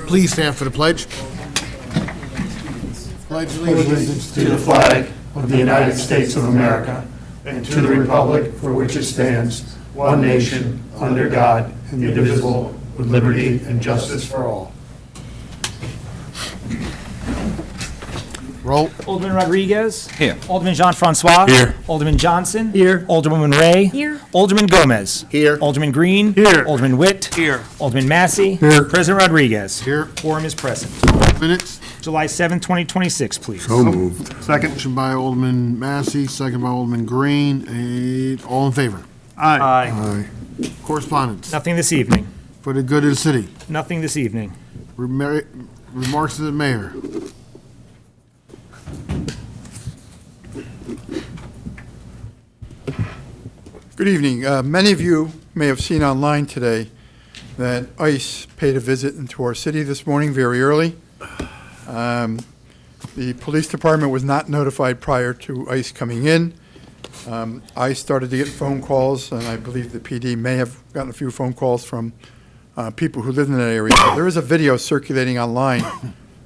Please stand for the pledge. Pledge Allegiance to the flag of the United States of America and to the republic for which it stands, one nation, under God, indivisible, with liberty and justice for all. Roll. Alderman Rodriguez. Here. Alderman Jean-Francois. Here. Alderman Johnson. Here. Alderwoman Ray. Here. Alderman Gomez. Here. Alderman Green. Here. Alderman Witt. Here. Alderman Massey. Here. President Rodriguez. Here. Quorum is present. Minutes. July 7, 2026, please. So moved. Second. Motion by Alderman Massey, second by Alderman Green. All in favor? Aye. Aye. Correspondence. Nothing this evening. For the good of the city. Nothing this evening. Remarks of the mayor. Good evening. Many of you may have seen online today that ICE paid a visit into our city this morning very early. The police department was not notified prior to ICE coming in. I started to get phone calls, and I believe the PD may have gotten a few phone calls from people who live in that area. There is a video circulating online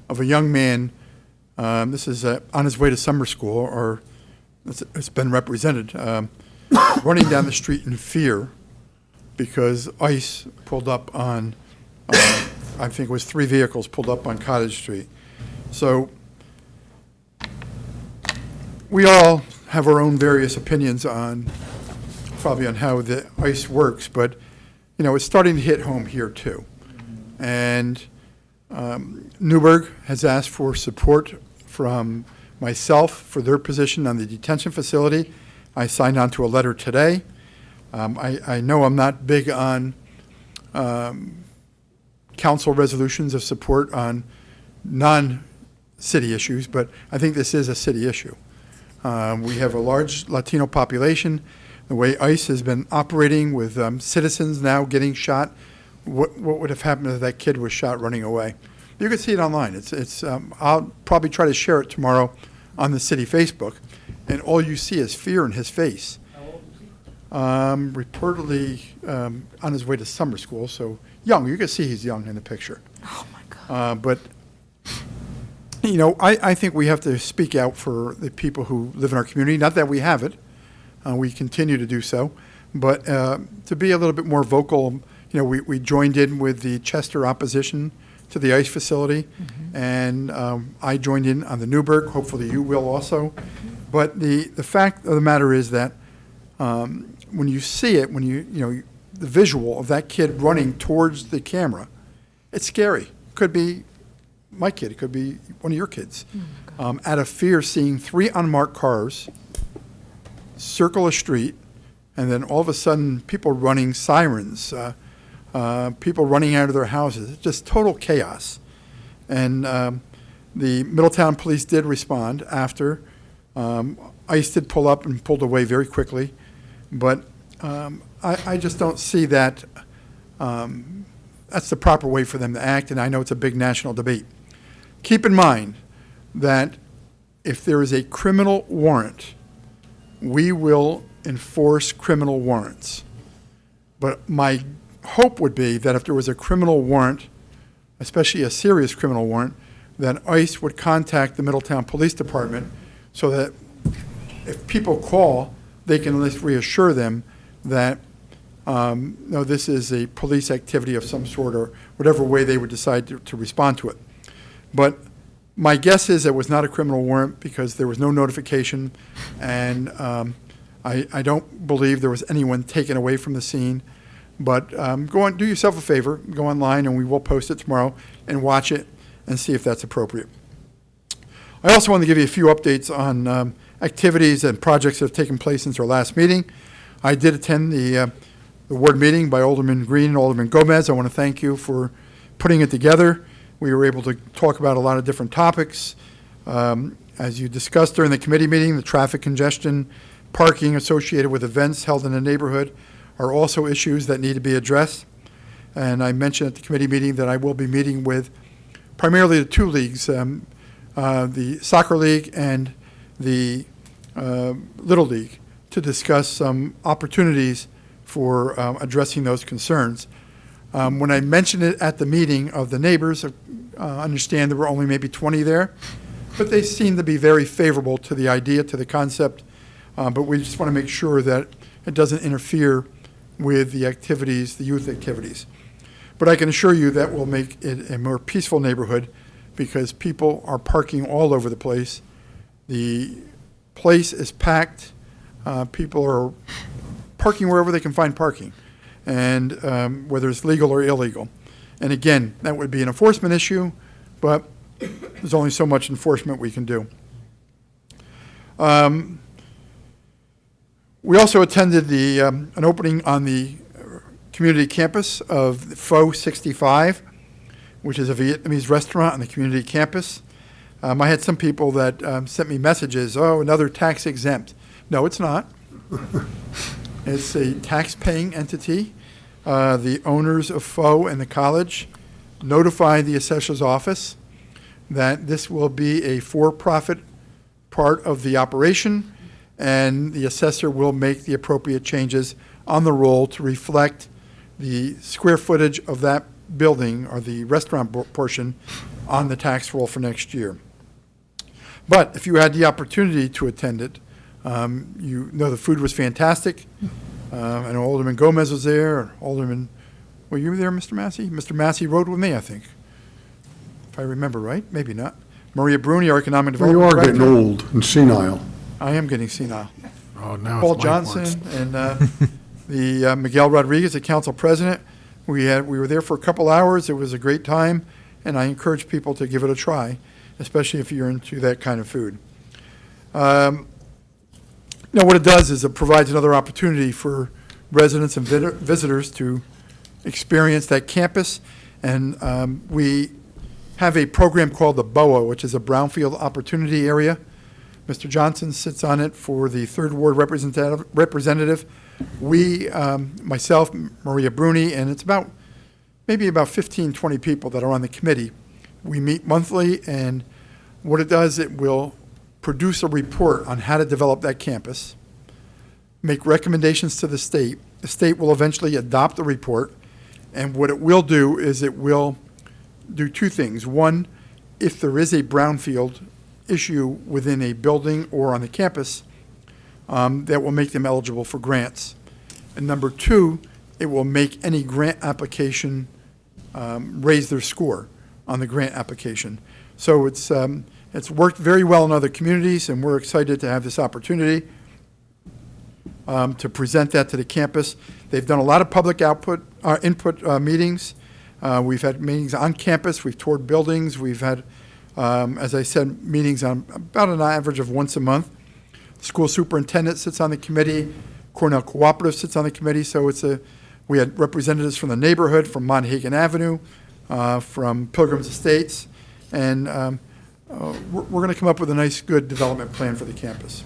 of a young man, this is on his way to summer school, or it's been represented, running down the street in fear because ICE pulled up on, I think it was 3 vehicles pulled up on Cottage Street. So we all have our own various opinions on, probably on how the ICE works, but, you know, it's starting to hit home here too. And Newburgh has asked for support from myself for their position on the detention facility. I signed on to a letter today. I know I'm not big on council resolutions of support on non-city issues, but I think this is a city issue. We have a large Latino population. The way ICE has been operating with citizens now getting shot, what would have happened if that kid was shot running away? You can see it online. I'll probably try to share it tomorrow on the city Facebook, and all you see is fear in his face. Reportedly on his way to summer school, so young. You can see he's young in the picture. Oh, my God. But, you know, I think we have to speak out for the people who live in our community. Not that we have it. We continue to do so. But to be a little bit more vocal, you know, we joined in with the Chester opposition to the ICE facility, and I joined in on the Newburgh. Hopefully you will also. But the fact of the matter is that when you see it, when you know, the visual of that kid running towards the camera, it's scary. Could be my kid. It could be one of your kids. Out of fear, seeing 3 unmarked cars circle a street, and then all of a sudden people running sirens, people running out of their houses. It's just total chaos. And the Middletown police did respond after. ICE did pull up and pulled away very quickly. But I just don't see that that's the proper way for them to act, and I know it's a big national debate. Keep in mind that if there is a criminal warrant, we will enforce criminal warrants. But my hope would be that if there was a criminal warrant, especially a serious criminal warrant, then ICE would contact the Middletown Police Department so that if people call, they can at least reassure them that no, this is a police activity of some sort, or whatever way they would decide to respond to it. But my guess is it was not a criminal warrant because there was no notification, and I don't believe there was anyone taken away from the scene. But go on, do yourself a favor, go online, and we will post it tomorrow, and watch it and see if that's appropriate. I also want to give you a few updates on activities and projects that have taken place since our last meeting. I did attend the ward meeting by Alderman Green and Alderman Gomez. I want to thank you for putting it together. We were able to talk about a lot of different topics. As you discussed during the committee meeting, the traffic congestion, parking associated with events held in the neighborhood are also issues that need to be addressed. And I mentioned at the committee meeting that I will be meeting with primarily the 2 leagues, the soccer league and the Little League, to discuss some opportunities for addressing those concerns. When I mentioned it at the meeting of the neighbors, understand there were only maybe 20 there, but they seemed to be very favorable to the idea, to the concept. But we just want to make sure that it doesn't interfere with the activities, the youth activities. But I can assure you that will make it a more peaceful neighborhood because people are parking all over the place. The place is packed. People are parking wherever they can find parking, and whether it's legal or illegal. And again, that would be an enforcement issue, but there's only so much enforcement we can do. We also attended an opening on the community campus of Pho 65, which is a Vietnamese restaurant on the community campus. I had some people that sent me messages, oh, another tax exempt. No, it's not. It's a tax-paying entity. The owners of Pho and the college notified the assessor's office that this will be a for-profit part of the operation, and the assessor will make the appropriate changes on the roll to reflect the square footage of that building or the restaurant portion on the tax roll for next year. But if you had the opportunity to attend it, you know the food was fantastic. I know Alderman Gomez was there. Alderman, were you there, Mr. Massey? Mr. Massey rode with me, I think, if I remember right. Maybe not. Maria Bruni, our economic Well, you development are getting director. old and senile. I am getting senile. Oh, now Paul it's my parts. Johnson and the Miguel Rodriguez, the council president. We were there for a couple hours. It was a great time, and I encourage people to give it a try, especially if you're into that kind of food. Now, what it does is it provides another opportunity for residents and visitors to experience that campus, and we have a program called the BOA, which is a Brownfield Opportunity Area. Mr. Johnson sits on it for the Third Ward representative. We, myself, Maria Bruni, and it's maybe about 15, 20 people that are on the committee. We meet monthly, and what it does, it will produce a report on how to develop that campus, make recommendations to the state. The state will eventually adopt the report, and what it will do is it will do two things. One, if there is a brownfield issue within a building or on the campus, that will make them eligible for grants. And number two, it will make any grant application raise their score on the grant application. So it's worked very well in other communities, and we're excited to have this opportunity to present that to the campus. They've done a lot of public input meetings. We've had meetings on campus. We've toured buildings. We've had, as I said, meetings on about an average of once a month. The school superintendent sits on the committee. Cornell Cooperative sits on the committee. So we had representatives from the neighborhood, from Monhagan Avenue, from Pilgrim's Estates, and we're going to come up with a nice, good development plan for the campus.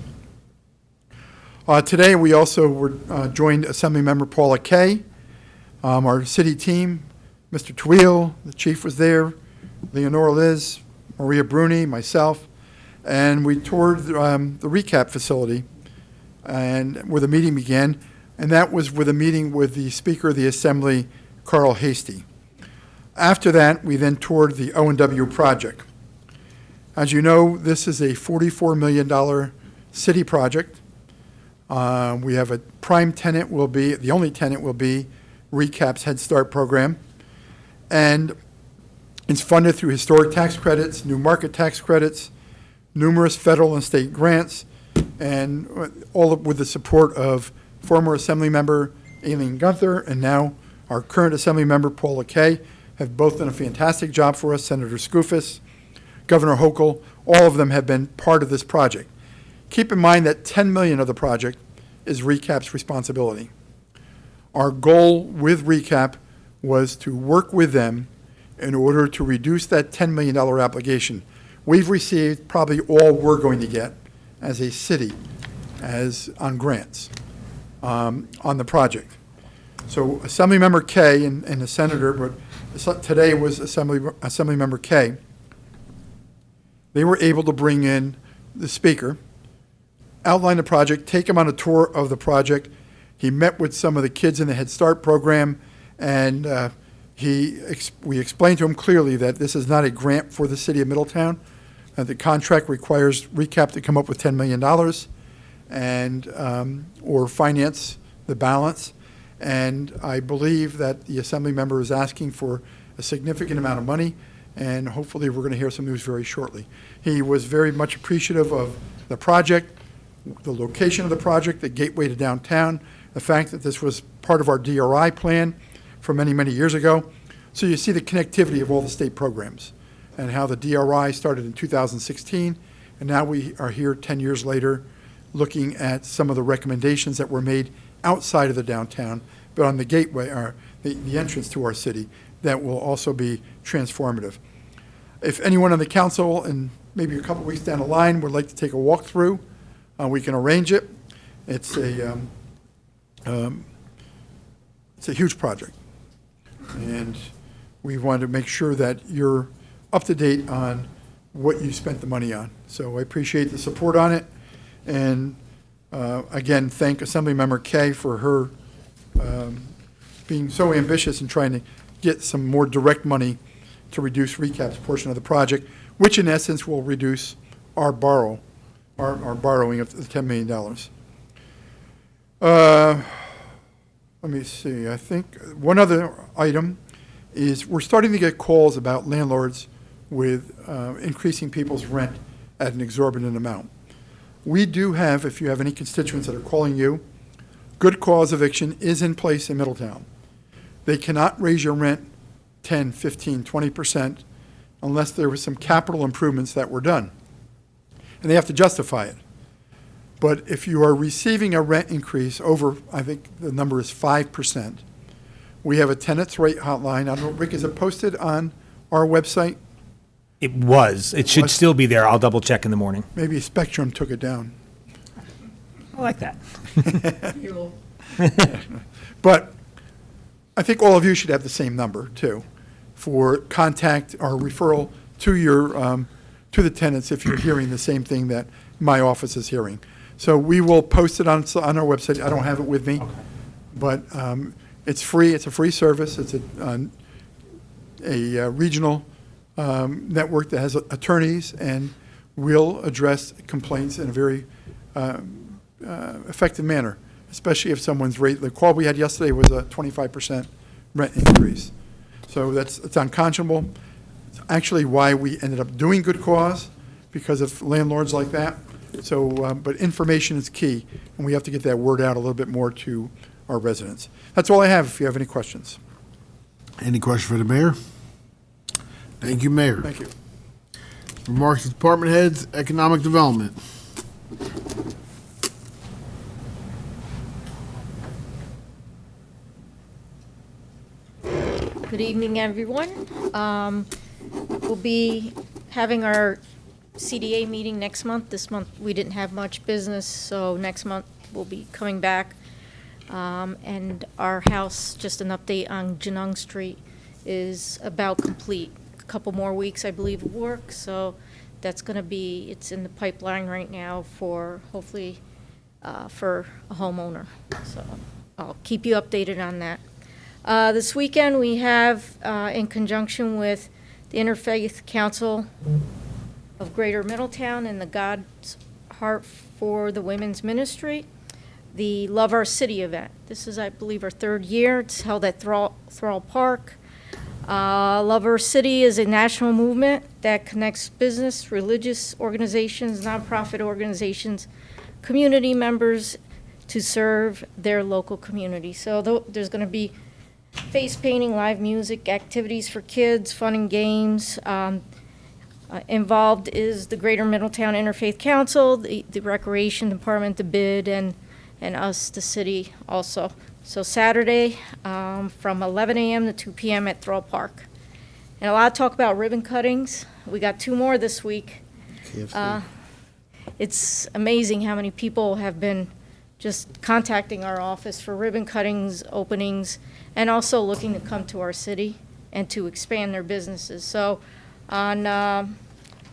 Today, we also were joined Assemblymember Paula Kay, our city team, Mr. Tweel, the chief was there, Leonora Liz, Maria Bruni, myself, and we toured the recap facility and where the meeting began, and that was with a meeting with the Speaker of the Assembly, Carl Hastie. After that, we then toured the O&W project. As you know, this is a $44 million city project. We have a prime tenant the only tenant will be RECAP's Head Start program. And it's funded through historic tax credits, new market tax credits, numerous federal and state grants, and all with the support of former Assembly member Aileen Gunther and now our current Assembly member Paula Kay have both done a fantastic job for us. Senator Skoufis, Governor Hochul, all of them have been part of this project. Keep in mind that $10 million of the project is RECAP's responsibility. Our goal with RECAP was to work with them in order to reduce that $10 million application. We've received probably all we're going to get as a city as on grants on the project. So Assemblymember Kay and the senator, but today was Assemblymember Kay. They were able to bring in the speaker, outline the project, take him on a tour of the project. He met with some of the kids in the Head Start program and We explained to him clearly that this is not a grant for the city of Middletown. The contract requires RECAP to come up with $10 million and, or finance the balance. And I believe that the Assembly member is asking for a significant amount of money, and hopefully we're going to hear some news very shortly. He was very much appreciative of the project, the location of the project, the gateway to downtown, the fact that this was part of our DRI plan from many, many years ago. So you see the connectivity of all the state programs and how the DRI started in 2016, and now we are here 10 years later looking at some of the recommendations that were made outside of the downtown, but on the gateway, or the entrance to our city, that will also be transformative. If anyone on the council, and maybe a couple weeks down the line, would like to take a walk through, we can arrange it. It's a huge project, and we want to make sure that you're up to date on what you spent the money on. So I appreciate the support on it, and again, thank Assemblymember Kay for her being so ambitious in trying to get some more direct money to reduce RECAP's portion of the project, which in essence will reduce our borrowing of the $10 million. Let me see, I think one other item is we're starting to get calls about landlords with increasing people's rent at an exorbitant amount. We do have, if you have any constituents that are calling you, good cause eviction is in place in Middletown. They cannot raise your rent 10, 15, 20% unless there was some capital improvements that were done. And they have to justify it. But if you are receiving a rent increase over, I think the number is 5%, we have a tenants rate hotline. I don't know, Rick, is it posted on our website? It was. It should still be there. I'll double check in the morning. Maybe Spectrum took it down. I like that. But I think all of you should have the same number, too, for contact or referral to your, to the tenants if you're hearing the same thing that my office is hearing. So we will post it on our website. I don't have it with me, but it's free. It's a free service. It's a regional network that has attorneys, and will address complaints in a very effective manner, especially if someone's rate. The call we had yesterday was a 25% rent increase. So it's unconscionable. It's actually why we ended up doing good cause, because of landlords like that. So, but information is key, and we have to get that word out a little bit more to our residents. That's all I have, if you have any questions. Any question for the mayor? Thank you, Mayor. Thank you. Remarks to department heads, economic development. Good evening, everyone. We'll be having our CDA meeting next month. This month, we didn't have much business, so next month we'll be coming back. And our house, just an update on Janung Street, is about complete. A couple more weeks, I believe, of work, so that's going to be, it's in the pipeline right now for, hopefully, for a homeowner. So I'll keep you updated on that. This weekend, we have, in conjunction with the Interfaith Council of Greater Middletown and the God's Heart for the Women's Ministry, the Love Our City event. This is, I believe, our third year. It's held at Thrall Park. Love Our City is a national movement that connects business, religious organizations, nonprofit organizations, community members to serve their local community. So there's going to be face painting, live music, activities for kids, fun and games. Involved is the Greater Middletown Interfaith Council, the Recreation Department, the BID, and us, the city, also. So Saturday, from 11 a.m. to 2 p.m. at Thrall Park. And a lot of talk about ribbon cuttings. We got 2 more this week. It's amazing how many people have been just contacting our office for ribbon cuttings, openings, and also looking to come to our city and to expand their businesses. So on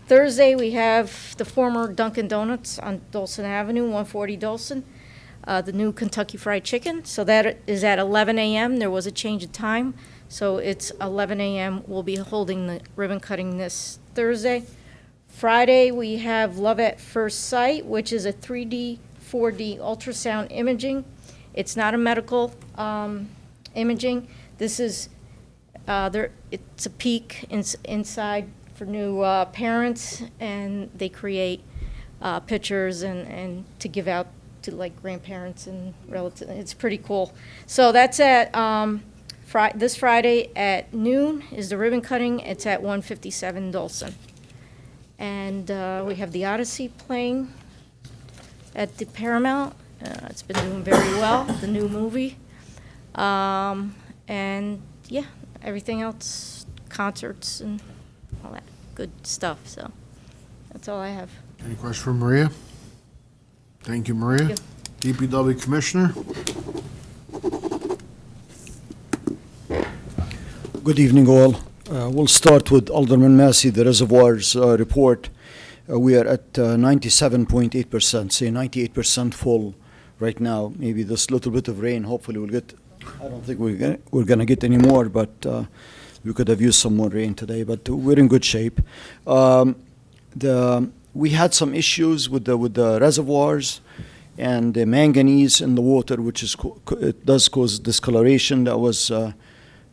Thursday, we have the former Dunkin' Donuts on Dolson Avenue, 140 Dolson, the new Kentucky Fried Chicken. So that is at 11 a.m. There was a change of time. So it's 11 a.m. We'll be holding the ribbon cutting this Thursday. Friday, we have Love at First Sight, which is a 3D, 4D ultrasound imaging. It's not a medical imaging. This is, it's a peek inside for new parents, and they create pictures and to give out to like grandparents and relatives. It's pretty cool. So that's at this Friday at noon is the ribbon cutting. It's at 157 Dolson. And we have the Odyssey playing at the Paramount. It's been doing very well, the new movie. And yeah, everything else, concerts and all that good stuff. So that's all I have. Any questions for Maria? Thank you, Maria. Thank DPW Commissioner? Good evening, all. We'll start with Alderman Massey, the reservoirs report. We are at 97.8%, say 98% full right now. Maybe this little bit of rain, hopefully we'll get, I don't think we're going to get any more, but we could have used some more rain today, but we're in good shape. We had some issues with the reservoirs and the manganese in the water, which it does cause discoloration. That was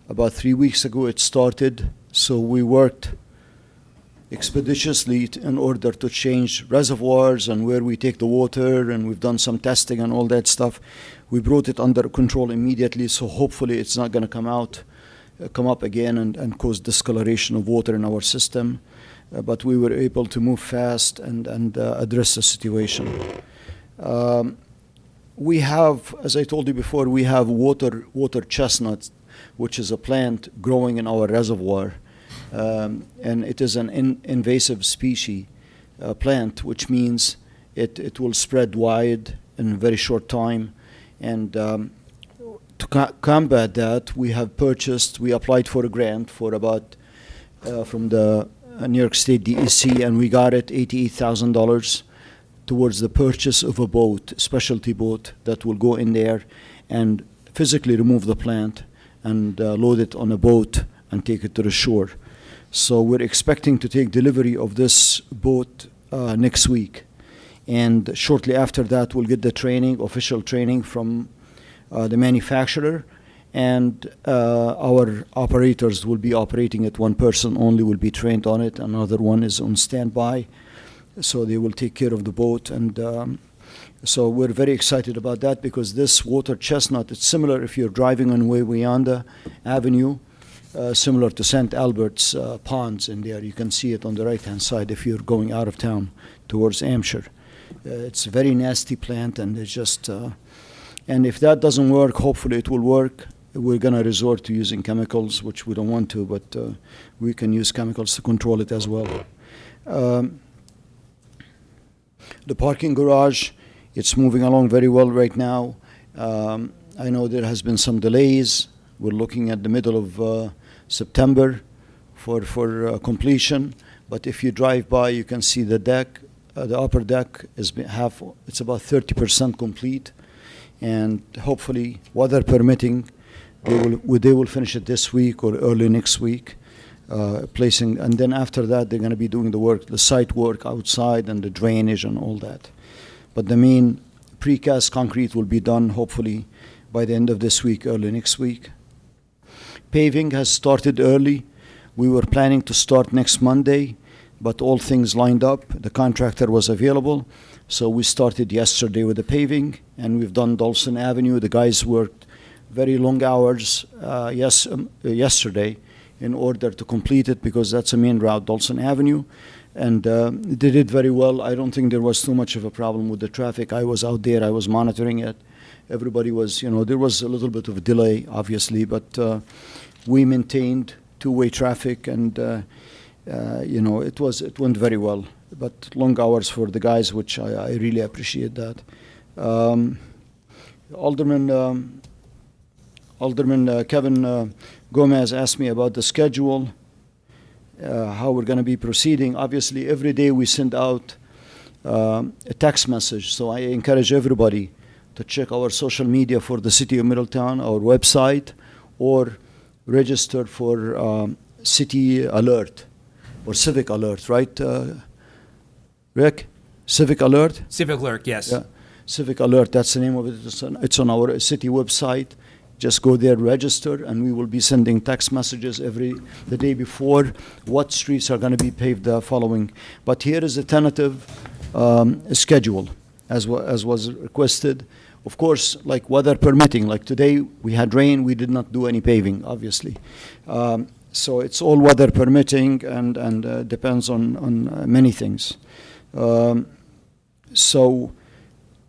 about 3 weeks ago it started, so we worked expeditiously in order to change reservoirs and where we take the water, and we've done some testing and all that stuff. We brought it under control immediately, so hopefully it's not going to come up again and cause discoloration of water in our system. But we were able to move fast and address the situation. We have, as I told you before, we have water chestnuts, which is a plant growing in our reservoir. And it is an invasive species plant, which means it will spread wide in a very short time. And to combat that, we applied for a grant for about from the New York State DEC, and we got it $88,000 towards the purchase of a boat, specialty boat, that will go in there and physically remove the plant and load it on a boat and take it to the shore. So we're expecting to take delivery of this boat next week. And shortly after that, we'll get the training, official training from the manufacturer, and our operators will be operating it. One person only will be trained on it. Another one is on standby. So they will take care of the boat. And so we're very excited about that, because this water chestnut, it's similar if you're driving on Wawayanda Avenue, similar to St. Albert's ponds in there. You can see it on the right-hand side if you're going out of town towards Hampshire. It's a very nasty plant, and it's just, and if that doesn't work, hopefully it will work. We're going to resort to using chemicals, which we don't want to, but we can use chemicals to control it as well. The parking garage, it's moving along very well right now. I know there has been some delays. We're looking at the middle of September for completion. But if you drive by, you can see the deck. The upper deck is it's about 30% complete, and hopefully, weather permitting, they will finish it this week or early next week. Placing, and then after that, they're going to be doing the work, the site work outside and the drainage and all that. But the main precast concrete will be done hopefully by the end of this week, early next week. Paving has started early. We were planning to start next Monday, but all things lined up. The contractor was available, so we started yesterday with the paving, and we've done Dolson Avenue. The guys worked very long hours yesterday in order to complete it, because that's a main route, Dolson Avenue. And they did very well. I don't think there was too much of a problem with the traffic. I was out there, I was monitoring it. Everybody was, there was a little bit of a delay, obviously, but we maintained two-way traffic, and, it went very well. But long hours for the guys, which I really appreciate that. Alderman Kevin Gomez asked me about the schedule, how we're going to be proceeding. Obviously, every day we send out a text message, so I encourage everybody to check our social media for the City of Middletown, our website, or register for city alert or civic alert, right, Rick? Civic alert? Civic Clerk, yes. Yeah, Civic Alert, that's the name of it. It's on our city website. Just go there, register, and we will be sending text messages the day before what streets are going to be paved the following. But here is a tentative schedule, as was requested. Of course, like weather permitting, like today we had rain, we did not do any paving, obviously. So it's all weather permitting and depends on many things. So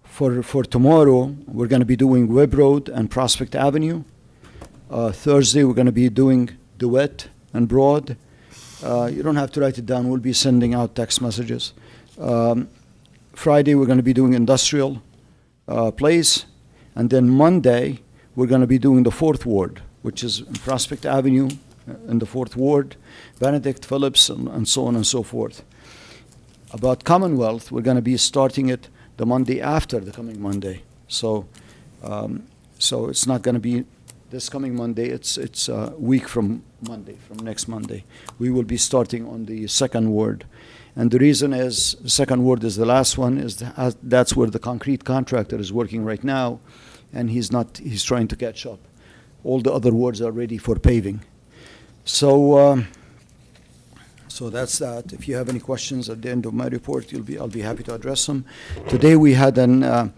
for tomorrow, we're going to be doing Webb Road and Prospect Avenue. Thursday, we're going to be doing DeWitt and Broad. You don't have to write it down. We'll be sending out text messages. Friday, we're going to be doing Industrial Place. And then Monday, we're going to be doing the 4th Ward, which is Prospect Avenue in the 4th Ward, Benedict, Phillips, and so on and so forth. About Commonwealth, we're going to be starting it the Monday after the coming Monday. So it's not going to be this coming Monday. It's a week from Monday, from next Monday. We will be starting on the 2nd Ward. And the reason is, the 2nd Ward is the last one, that's where the concrete contractor is working right now, and he's trying to catch up. All the other wards are ready for paving. So that's that. If you have any questions at the end of my report, I'll be happy to address them. Today we had a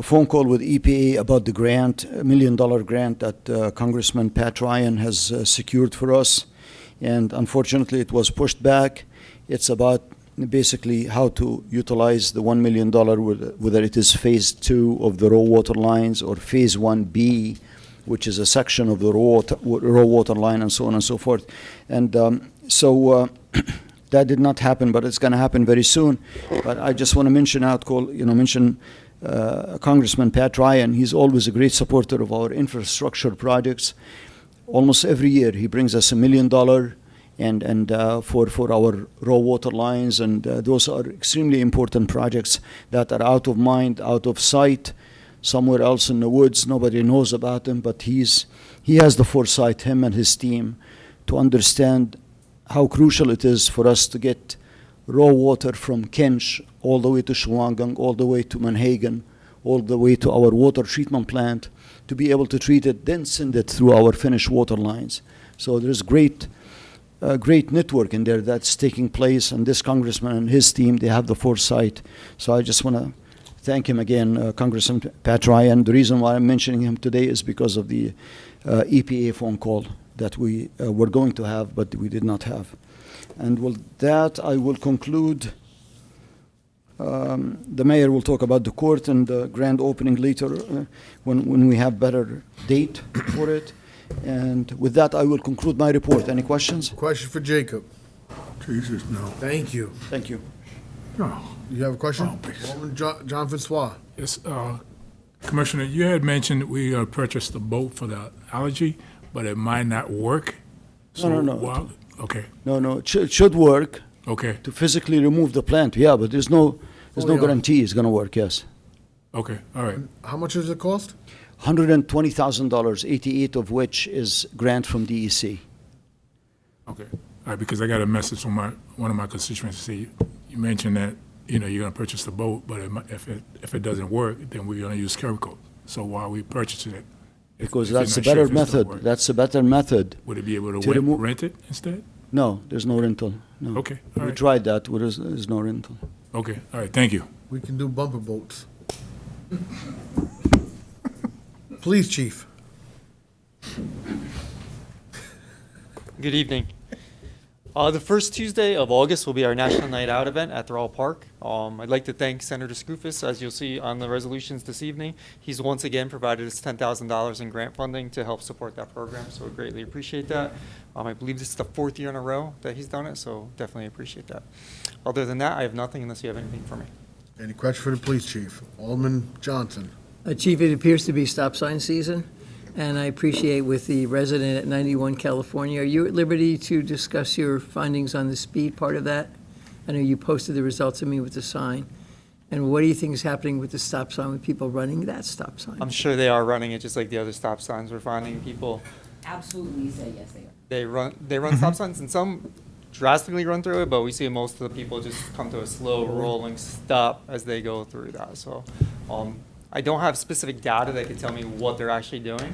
phone call with EPA about the grant, $1 million grant that Congressman Pat Ryan has secured for us. And unfortunately, it was pushed back. It's about basically how to utilize the $1 million, whether it is phase 2 of the raw water lines or phase 1B, which is a section of the raw water line, and so on and so forth. And that did not happen, but it's going to happen very soon. But I just want to mention Congressman Pat Ryan. He's always a great supporter of our infrastructure projects. Almost every year he brings us $1 million for our raw water lines, and those are extremely important projects that are out of mind, out of sight, somewhere else in the woods. Nobody knows about them, but he has the foresight, him and his team, to understand how crucial it is for us to get raw water from Kinch all the way to Shawangunk, all the way to Manhagan, all the way to our water treatment plant, to be able to treat it, then send it through our finished water lines. So there's great network in there that's taking place, and this congressman and his team, they have the foresight. So I just want to thank him again, Congressman Pat Ryan. The reason why I'm mentioning him today is because of the EPA phone call that we were going to have, but we did not have. And with that, I will conclude. The mayor will talk about the court and the grand opening later when we have better date for it. And with that, I will conclude my report. Any questions? Question for Jacob. Jesus, no. Thank you. Thank you. No. You have a question? Oh, please. Alderman John Francois. Yes, Commissioner, you had mentioned we purchased a boat for the allergy, but it might not work. No. Okay, No, it should work okay, to physically remove the plant, yeah, but there's no yeah. guarantee it's going to work, yes. okay, all right. How much does it cost? $120,000, 88 of which is grant from DEC. Okay, all right, because I got a message from one of my constituents. See, you mentioned that, you're going to purchase the boat, but if it doesn't work, then we're going to use curb coat. So while we purchasing it, Because if you're that's a not sure better if it's gonna method. work, That's a better method. would it be able to to remove- rent it instead? No, there's no rental. No. Okay, all We right. tried that. There's no rental. Okay, all right, thank you. We can do bumper boats. Please, Chief. Good evening. The first Tuesday of August will be our National Night Out event at Thurl Park. I'd like to thank Senator Skoufis, as you'll see on the resolutions this evening. He's once again provided us $10,000 in grant funding to help support that program, so we greatly appreciate that. I believe this is the 4th year in a row that he's done it, so definitely appreciate that. Other than that, I have nothing unless you have anything for me. Any question for the police chief? Alderman Johnson. Chief, it appears to be stop sign season, and I appreciate with the resident at 91 California, are you at liberty to discuss your findings on the speed part of that? I know you posted the results to me with the sign. And what do you think is happening with the stop sign, with people running that stop sign? I'm sure they are running it just like the other stop signs. We're finding people Absolutely, you say yes, they are. They run stop signs, and some drastically run through it, but we see most of the people just come to a slow rolling stop as they go through that. So I don't have specific data that can tell me what they're actually doing.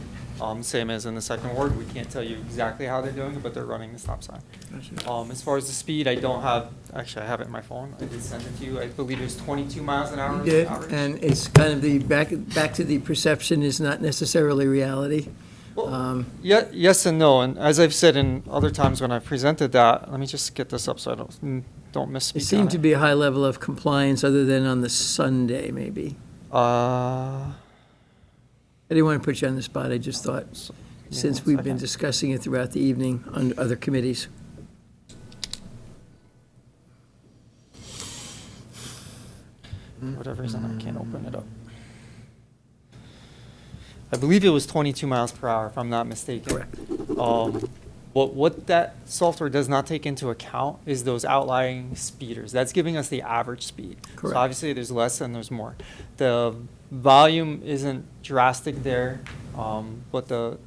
Same as in the second ward, we can't tell you exactly how they're doing it, but they're running the stop sign. As far as the speed, I don't have, actually I have it in my phone. I did send it to you. I believe it was 22 miles an hour. You did, average. and it's kind of the, back to the perception is not necessarily reality. Well, yes and no. And as I've said in other times when I've presented that, let me just get this up so I don't misspeak. There seemed to be a high level of compliance other than on the Sunday, maybe. I didn't want to put you on the spot. I just thought, since we've been discussing it throughout the evening on other committees. For whatever reason, I can't open it up. I believe it was 22 miles per hour, if I'm not mistaken. Correct. What that software does not take into account is those outlying speeders. That's giving us the average speed. Correct. So obviously there's less and there's more. The volume isn't drastic there, but the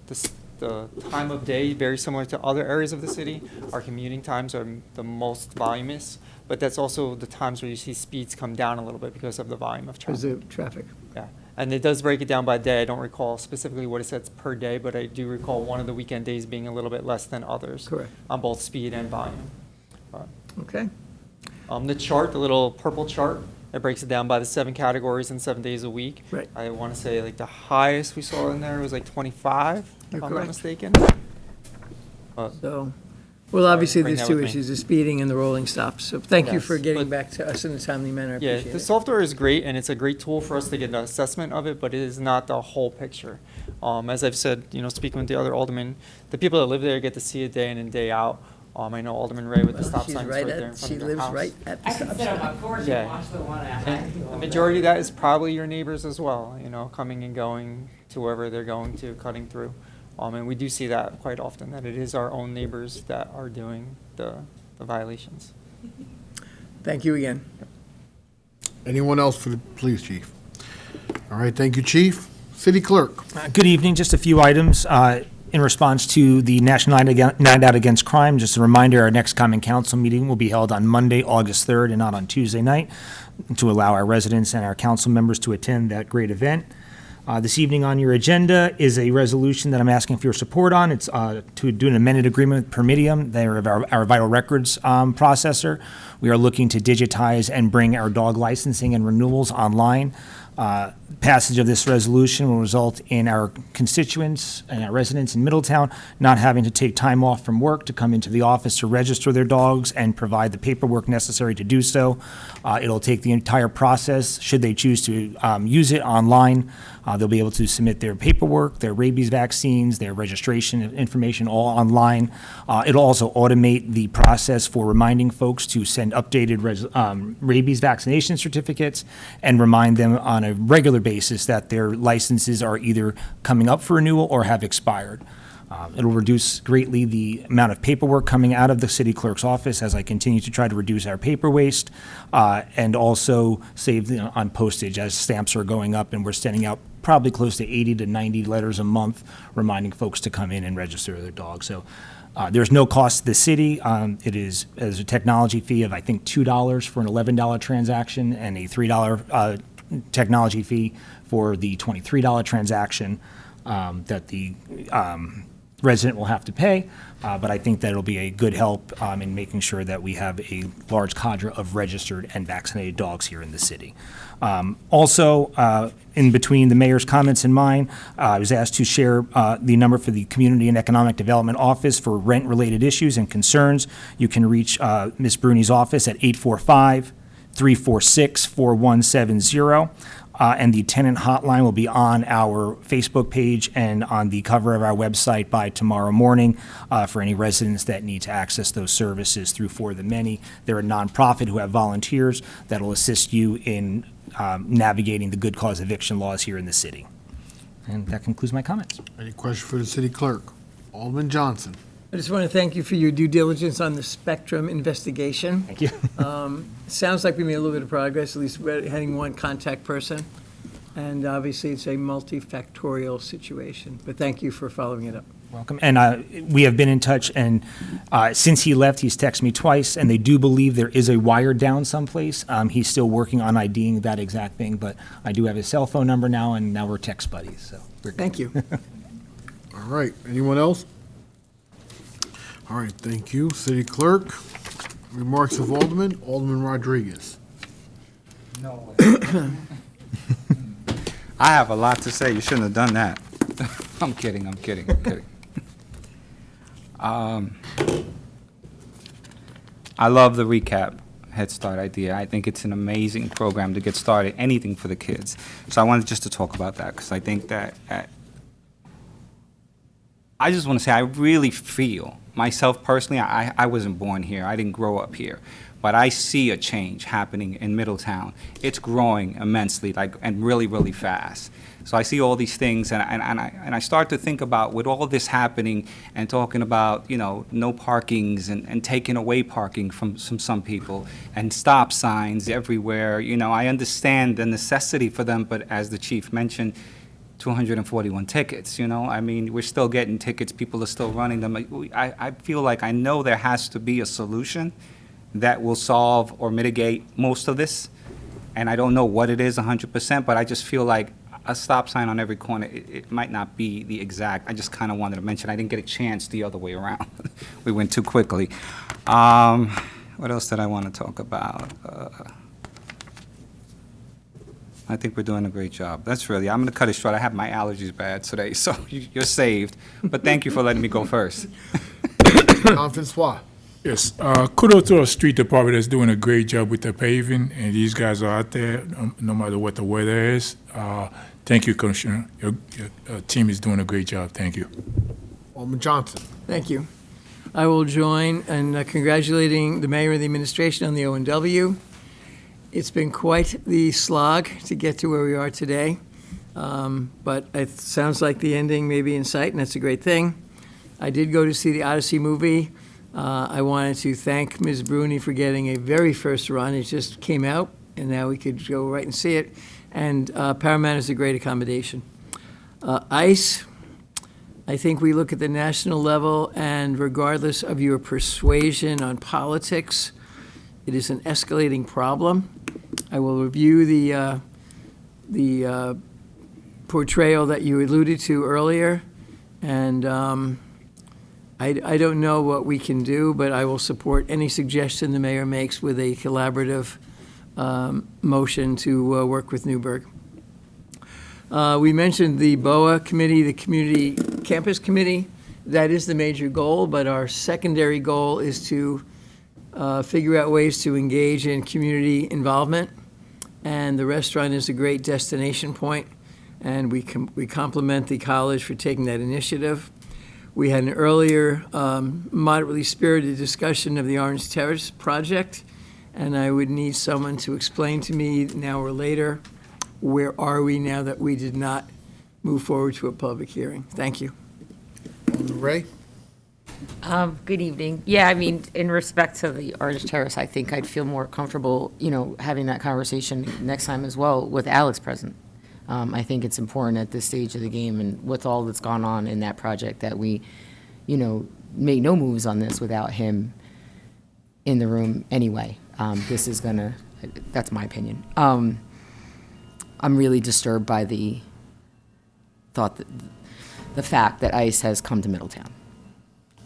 time of day, very similar to other areas of the city. Our commuting times are the most voluminous, but that's also the times where you see speeds come down a little bit because of the volume of Because traffic. of traffic. Yeah, and it does break it down by day. I don't recall specifically what it says per day, but I do recall one of the weekend days being a little bit less than others. Correct. On both speed and volume. Okay. The chart, the little purple chart, it breaks it down by the 7 categories and 7 days a week. Right. I want to say like the highest we saw in there was like 25, You're if I'm not correct. mistaken. So, well, obviously, bring there's that two with me. issues, the speeding and the rolling stops. So thank you Yes, for getting but- back to us in a timely manner. I Yeah, appreciate the it. software is great, and it's a great tool for us to get an assessment of it, but it is not the whole picture. As I've said, speaking with the other aldermen, the people that live there get to see it day in and day out. I know Alderman Ray with the stop She's signs right right there in at, front she of their lives house. right at the I can stop sit on my sign. porch Yeah. and watch the one at And the majority of that is probably your neighbors as well, coming and going to wherever they're going to, cutting through. And we do see that quite often, that it is our own neighbors that are doing the violations. Thank you again. Anyone else for the police chief? All right, thank you, chief. City clerk. Good evening. Just a few items in response to the National Night Out Against Crime. Just a reminder, our next common council meeting will be held on Monday, August 3rd, and not on Tuesday night, to allow our residents and our council members to attend that great event. This evening on your agenda is a resolution that I'm asking for your support on. It's to do an amended agreement with Permitium. They're our vital records processor. We are looking to digitize and bring our dog licensing and renewals online. Passage of this resolution will result in our constituents and our residents in Middletown not having to take time off from work to come into the office to register their dogs and provide the paperwork necessary to do so. It'll take the entire process, should they choose to use it online. They'll be able to submit their paperwork, their rabies vaccines, their registration information all online. It'll also automate the process for reminding folks to send updated rabies vaccination certificates and remind them on a regular basis that their licenses are either coming up for renewal or have expired. It'll reduce greatly the amount of paperwork coming out of the city clerk's office as I continue to try to reduce our paper waste, and also save on postage as stamps are going up, and we're sending out probably close to 80 to 90 letters a month reminding folks to come in and register their dog. So there's no cost to the city. It is as a technology fee of, I think, $2 for an $11 transaction and a $3 technology fee for the $23 transaction that the resident will have to pay, but I think that it'll be a good help in making sure that we have a large cadre of registered and vaccinated dogs here in the city. Also, in between the mayor's comments and mine, I was asked to share the number for the Community and Economic Development Office for rent-related issues and concerns. You can reach Ms. Bruni's office at 845-346-4170. And the tenant hotline will be on our Facebook page and on the cover of our website by tomorrow morning for any residents that need to access those services through For the Many. They're a nonprofit who have volunteers that will assist you in navigating the good cause eviction laws here in the city. And that concludes my comments. Any question for the city clerk? Alderman Johnson. I just want to thank you for your due diligence on the Spectrum investigation. Thank you. Sounds like we made a little bit of progress, at least we're having one contact person. And obviously, it's a multifactorial situation. But thank you for following it up. Welcome. And we have been in touch, and since he left, he's texted me twice, and they do believe there is a wire down someplace. He's still working on IDing that exact thing, but I do have his cell phone number now, and now we're text buddies, so we're good. Thank you. All right, anyone else? All right, thank you. City Clerk, remarks of Alderman, Alderman Rodriguez. I have a lot to say. You shouldn't have done that. I'm kidding. I love the recap Head Start idea. I think it's an amazing program to get started, anything for the kids. So I wanted just to talk about that because I think that I just want to say I really feel, myself personally, I wasn't born here. I didn't grow up here. But I see a change happening in Middletown. It's growing immensely, and really, really fast. So I see all these things, and I start to think about, with all this happening and talking about, no parkings and taking away parking from some people and stop signs everywhere. I understand the necessity for them, but as the chief mentioned, 241 tickets, I mean, we're still getting tickets. People are still running them. I feel like I know there has to be a solution that will solve or mitigate most of this. And I don't know what it is 100%, but I just feel like a stop sign on every corner, it might not be the exact. I just kind of wanted to mention, I didn't get a chance the other way around. We went too quickly. What else did I want to talk about? I think we're doing a great job. I'm going to cut it short. I have my allergies bad today, so you're saved. But thank you for letting me go first. John Francois. Yes, kudos to our street department that's doing a great job with the paving, and these guys are out there no matter what the weather is. Thank you, Commissioner. Your team is doing a great job. Thank you. Alderman Johnson. Thank you. I will join in congratulating the mayor and the administration on the O&W. It's been quite the slog to get to where we are today, but it sounds like the ending may be in sight, and that's a great thing. I did go to see the Odyssey movie. I wanted to thank Ms. Bruni for getting a very first run. It just came out, and now we could go right and see it. And Paramount is a great accommodation. ICE, I think we look at the national level, and regardless of your persuasion on politics, it is an escalating problem. I will review the portrayal that you alluded to earlier, and I don't know what we can do, but I will support any suggestion the mayor makes with a collaborative motion to work with Newburgh. We mentioned the BOA committee, the Community Campus Committee. That is the major goal, but our secondary goal is to figure out ways to engage in community involvement. And the restaurant is a great destination point, and we compliment the college for taking that initiative. We had an earlier moderately spirited discussion of the Orange Terrace project, and I would need someone to explain to me now or later, where are we now that we did not move forward to a public hearing? Thank you. Alderman Ray. Good evening. Yeah, I mean, in respect to the Orange Terrace, I think I'd feel more comfortable, having that conversation next time as well with Alex present. I think it's important at this stage of the game and with all that's gone on in that project that we, make no moves on this without him in the room anyway. That's my opinion. I'm really disturbed by the fact that ICE has come to Middletown.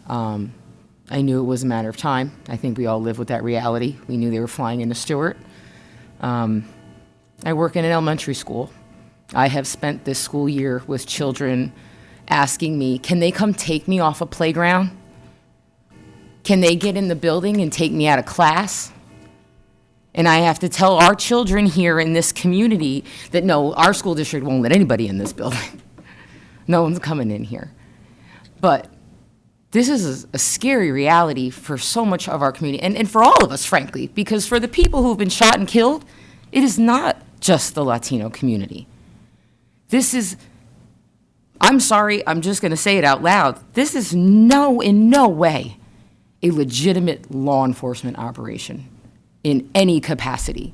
I knew it was a matter of time. I think we all live with that reality. We knew they were flying into Stewart. I work in an elementary school. I have spent this school year with children asking me, can they come take me off a playground? Can they get in the building and take me out of class? And I have to tell our children here in this community that no, our school district won't let anybody in this building. No one's coming in here. But this is a scary reality for so much of our community, and for all of us, frankly, because for the people who've been shot and killed, it is not just the Latino community. I'm sorry, I'm just going to say it out loud. This is in no way a legitimate law enforcement operation in any capacity.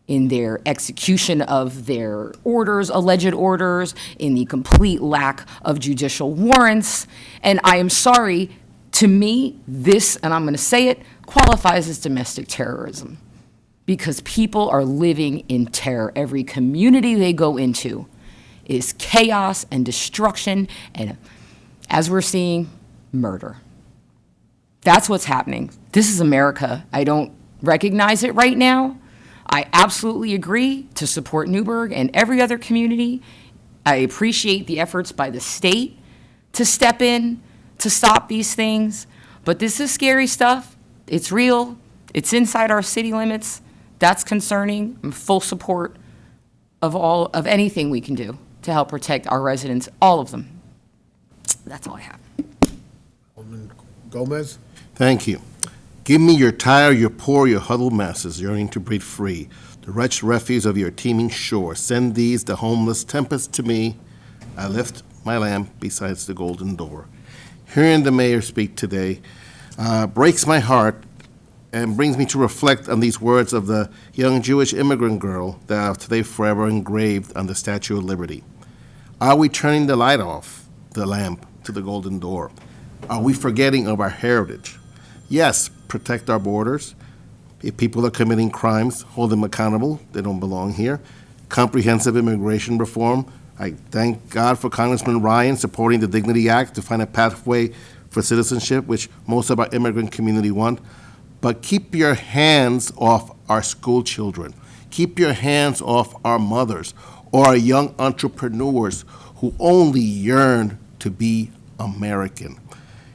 in their execution of their orders, alleged orders, in the complete lack of judicial warrants. And I am sorry, to me, this, and I'm going to say it, qualifies as domestic terrorism because people are living in terror. Every community they go into is chaos and destruction, and as we're seeing, murder. That's what's happening. This is America. I don't recognize it right now. I absolutely agree to support Newburgh and every other community. I appreciate the efforts by the state to step in to stop these things, but this is scary stuff. It's real. It's inside our city limits. That's concerning. I'm full support of anything we can do to help protect our residents, all of them. That's all I have. Alderman Gomez? Thank you. Give me your tired, your poor, your huddled masses yearning to breathe free, the wretched refuse of your teeming shore. Send these, the homeless tempest, to me. I lift my lamp beside the golden door. Hearing the mayor speak today breaks my heart and brings me to reflect on these words of the young Jewish immigrant girl that are today forever engraved on the Statue of Liberty. Are we turning the light off, the lamp, to the golden door? Are we forgetting of our heritage? Yes, protect our borders. If people are committing crimes, hold them accountable. They don't belong here. Comprehensive immigration reform. I thank God for Congressman Ryan supporting the Dignity Act to find a pathway for citizenship, which most of our immigrant community want. But keep your hands off our school children. Keep your hands off our mothers or our young entrepreneurs who only yearn to be American.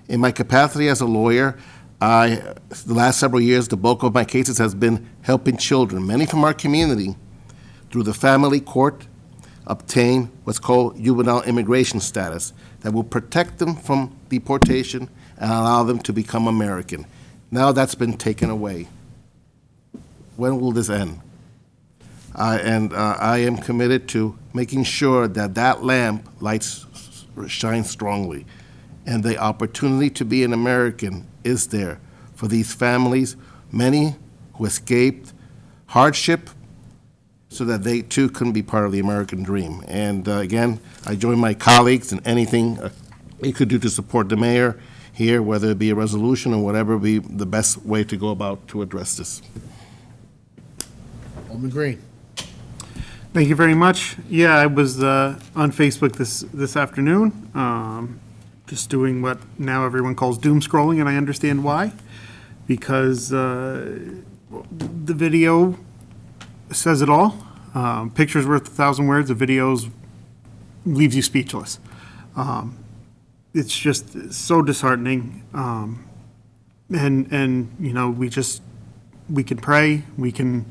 In my capacity as a lawyer, the last several years, the bulk of my cases has been helping children, many from our community, through the family court, obtain what's called juvenile immigration status that will protect them from deportation and allow them to become American. Now that's been taken away. When will this end? I am committed to making sure that that lamp shines strongly, and the opportunity to be an American is there for these families, many who escaped hardship, so that they too can be part of the American dream. And again, I join my colleagues in anything we could do to support the mayor here, whether it be a resolution or whatever be the best way to go about to address this. Alderman Green? Thank you very much. Yeah, I was on Facebook this afternoon, just doing what now everyone calls doom scrolling, and I understand why. Because the video says it all. Picture's worth 1,000 words. The videos leaves you speechless. It's just so disheartening. And you know, we can pray, we can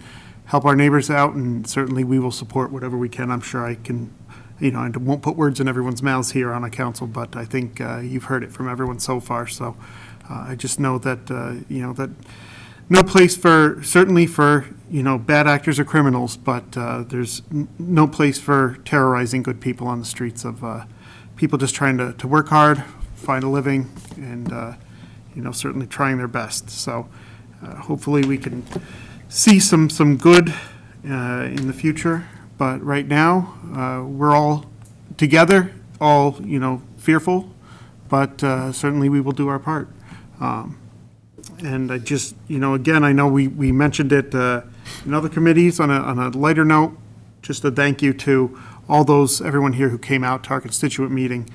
help our neighbors out, and certainly we will support whatever we can. I'm sure I can, you know, I won't put words in everyone's mouths here on a council, but I think you've heard it from everyone so far. So I just know that, you know, that no place certainly for, you know, bad actors or criminals, but there's no place for terrorizing good people on the streets of people just trying to work hard, find a living, and, you know, certainly trying their best. So hopefully we can see some good in the future. But right now, we're all together, all, you know, fearful, but certainly we will do our part. And I just, you know, again, I know we mentioned it in other committees on a lighter note, just a thank you to everyone here who came out to our constituent meeting.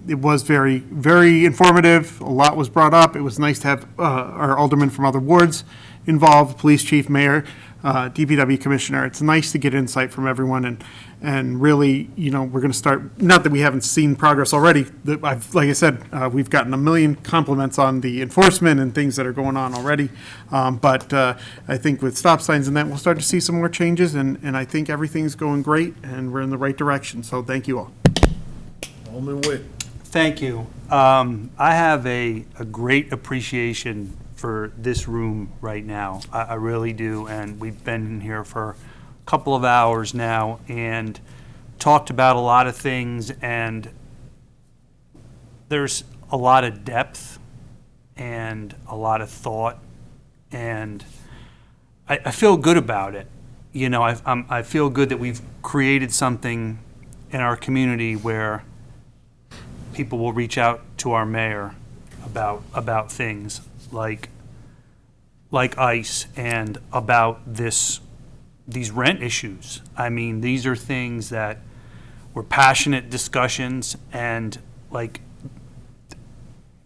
It was very, very informative. A lot was brought up. It was nice to have our aldermen from other wards involved, police chief, mayor, DPW commissioner. It's nice to get insight from everyone, and really, you know, we're going to start, not that we haven't seen progress already. Like I said, we've gotten a million compliments on the enforcement and things that are going on already. But I think with stop signs and that, we'll start to see some more changes, and I think everything's going great, and we're in the right direction. So thank you all. Alderman Witt? Thank you. I have a great appreciation for this room right now. I really do, and we've been in here for a couple of hours now and talked about a lot of things, and there's a lot of depth and a lot of thought, and I feel good about it. you know, I feel good that we've created something in our community where people will reach out to our mayor about things like ICE and about these rent issues. I mean, these are things that were passionate discussions, and like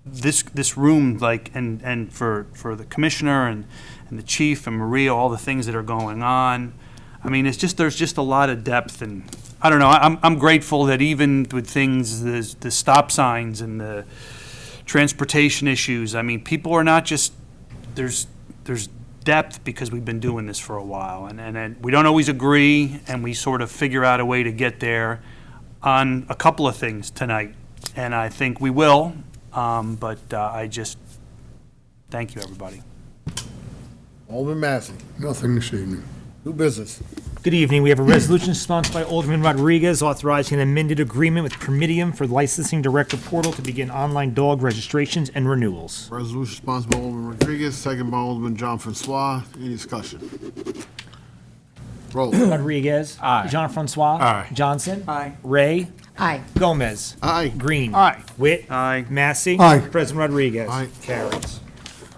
this room, like, and for the commissioner and the chief and Maria, all the things that are going on. I mean, there's just a lot of depth, and I don't know. I'm grateful that even with things, the stop signs and the transportation issues. I mean, people are not just there's depth because we've been doing this for a while, and we don't always agree, and we sort of figure out a way to get there on a couple of things tonight, and I think we will. But I just thank you, everybody. Alderman Massey. Nothing this evening. New business. Good evening. We have a resolution sponsored by Alderman Rodriguez authorizing an amended agreement with Permitium for licensing director portal to begin online dog registrations and renewals. Resolution sponsored by Alderman Rodriguez, second by Alderman John Francois. Any discussion? Roll. Rodriguez. Aye. Jean-Francois. Aye. Johnson. Aye. Ray. Aye. Gomez. Aye. Green. Aye. Witt. Aye. Massey. Aye. President Rodriguez. Aye. Carries.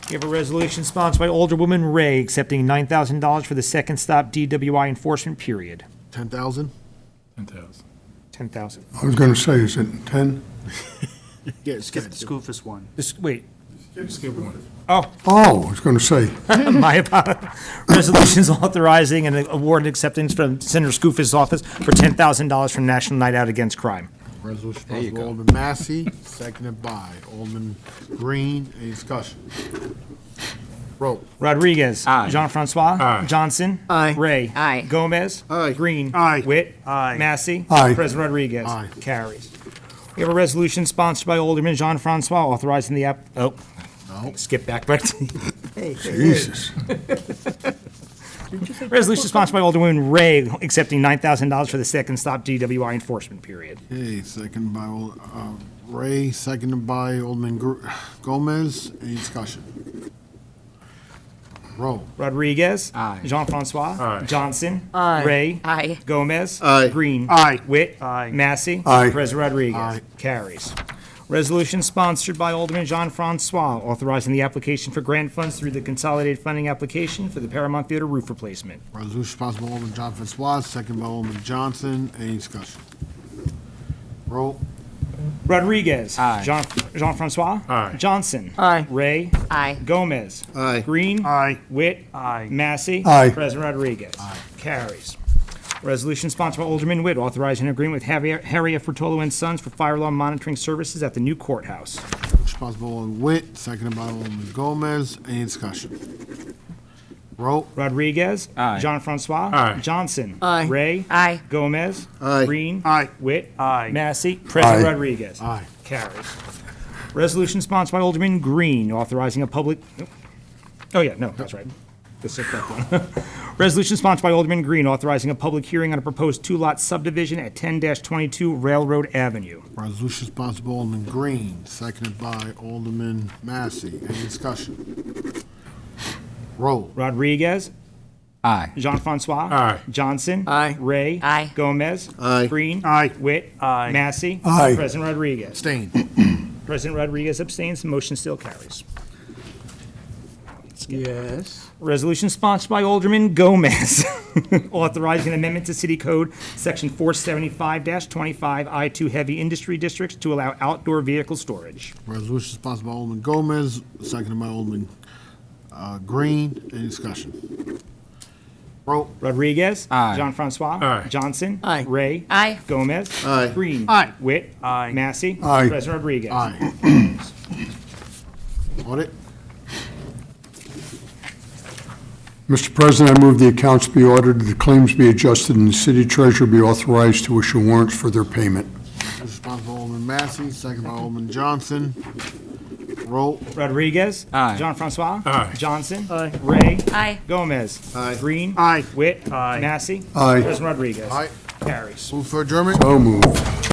We have a resolution sponsored by Alderwoman Ray accepting $9,000 for the second stop DWI enforcement period. 10,000? 10,000. 10,000. I was going to say, is it 10? Yeah, Skip the Scoofus one. Wait. Skip one. Oh, Oh, I was going to say, my apologies. Resolutions authorizing and award acceptance from Senator Scoofus' office for $10,000 from National Night Out Against Crime. Resolution sponsored by Alderman Massey, seconded by Alderman Green. Any discussion? Roll. Rodriguez. Aye. Jean-Francois. Aye. Johnson. Aye. Ray. Aye. Gomez. Aye. Green. Aye. Witt. Aye. Massey. Aye. President Rodriguez. Aye. Carries. We have a resolution sponsored by Alderman Jean-Francois authorizing the No. skip back. But Hey, Jesus. resolution sponsored by Alderwoman Ray accepting $9,000 for the second stop DWI enforcement period. Okay, second by Ray, seconded by Alderman Gomez. Any discussion? Roll. Rodriguez. Aye. Jean-Francois. Aye. Johnson. Aye. Ray. Aye. Gomez. Aye. Green. Aye. Witt. Aye. Massey. Aye. President Rodriguez. Aye. Carries. Resolution sponsored by Alderman Jean-Francois authorizing the application for grant funds through the consolidated funding application for the Paramount Theater roof replacement. Resolution sponsored by Alderman John Francois, seconded by Alderman Johnson. Any discussion? Roll. Rodriguez. Aye. Jean-Francois. Aye. Johnson. Aye. Ray. Aye. Gomez. Aye. Green. Aye. Witt. Aye. Massey. Aye. President Rodriguez. Carries. Resolution sponsored by Alderman Witt authorizing an agreement with Harry F. Rotolo and Sons for fire alarm monitoring services at the new courthouse. Responsible by Alderman Witt, seconded by Alderman Gomez. Any discussion? Roll. Rodriguez. Aye. Jean-Francois. Aye. Johnson. Aye. Ray. Aye. Gomez. Aye. Green. Aye. Witt. Aye. Massey. President Aye. Rodriguez. Aye. Carries. Resolution sponsored by Alderman Green authorizing a public, oh yeah, no, that's right. This is the correct one. Resolution sponsored by Alderman Green authorizing a public hearing on a proposed two-lot subdivision at 10-22 Railroad Avenue. Resolution sponsored by Alderman Green, seconded by Alderman Massey. Any discussion? Roll. Rodriguez. Aye. Jean-Francois. Aye. Johnson. Aye. Ray. Aye. Gomez. Aye. Green. Aye. Witt. Aye. Massey. Aye. President Rodriguez. Abstain. President Rodriguez abstains. The motion still carries. Yes. Resolution sponsored by Alderman Gomez, authorizing an amendment to City Code, Section 475-25, I-2 Heavy Industry Districts to allow outdoor vehicle storage. Resolution sponsored by Alderman Gomez, seconded by Alderman Green. Any discussion? Roll. Rodriguez. Aye. Jean-Francois. Aye. Johnson. Aye. Ray. Aye. Gomez. Aye. Green. Aye. Witt. Aye. Massey. Aye. President Rodriguez. Aye. Audit. Mr. President, I move the accounts be audited, the claims be adjusted, and the city treasurer be authorized to issue warrants for their payment. Resolution sponsored by Alderman Massey, seconded by Alderman Johnson. Roll. Rodriguez. Aye. Jean-Francois. Aye. Johnson. Aye. Ray. Aye. Gomez. Aye. Green. Aye. Witt. Aye. Massey. Aye. President Rodriguez. Aye. Carries. Move for adjournment. So moved.